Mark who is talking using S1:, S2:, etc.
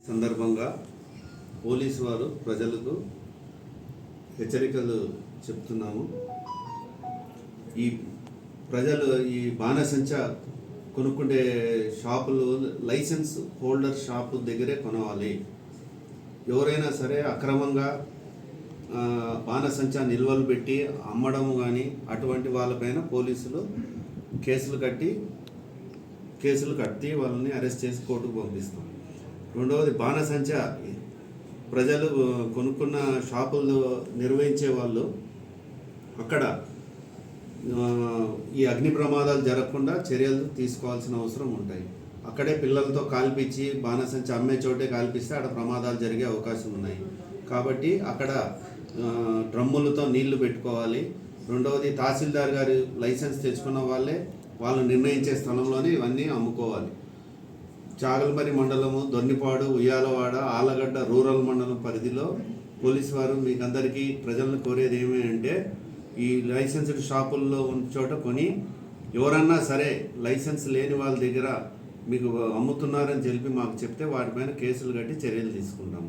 S1: సందర్భంగా పోలీసు వారు ప్రజలకు హెచ్చరికలు చెప్తున్నాము. ఈ ప్రజలు ఈ బాణసంచ కొనుక్కుండే షాపులు లైసెన్స్ హోల్డర్ షాపు దగ్గరే కొనవాలి. ఎవరైనా సరే అక్రమంగా బాణసంచ నిల్వలు పెట్టి అమ్మడము కానీ అటువంటి వాళ్ళపైన పోలీసులు కేసులు కట్టి వాళ్ళని అరెస్ట్ చేసి కోర్టుకు పంపిస్తాం. రెండవది బాణసంచ ప్రజలు కొనుక్కున్న షాపులు నిర్వహించే వాళ్ళు అక్కడ ఈ అగ్ని ప్రమాదాలు జరగకుండా చర్యలు తీసుకోవాల్సిన అవసరం ఉంటాయి. అక్కడే పిల్లలతో కాల్పించి బాణసంచ అమ్మే చోటే కాల్పిస్తే అక్కడ ప్రమాదాలు జరిగే అవకాశం ఉన్నాయి. కాబట్టి అక్కడ డ్రమ్ములతో నీళ్లు పెట్టుకోవాలి. రెండవది తహసీల్దార్ గారి లైసెన్స్ తెచ్చుకున్న వాళ్ళు నిర్ణయించే స్థలంలోనే ఇవన్నీ అమ్ముకోవాలి. చాగల్మరి మండలము, దొన్నిపాడు, ఉయ్యాలవాడ, ఆలగడ్డ రూరల్ మండలం పరిధిలో పోలీసు వారు మీకందరికీ ప్రజలను కోరేది ఏమి అంటే ఈ లైసెన్స్డ్ షాపుల్లో ఉన్న చోట కొని ఎవరన్నా సరే లైసెన్స్ లేని వాళ్ళ దగ్గర మీకు అమ్ముతున్నారని తెలిపి మాకు చెప్తే వాటిపైన కేసులు కట్టి చర్యలు తీసుకుంటాము.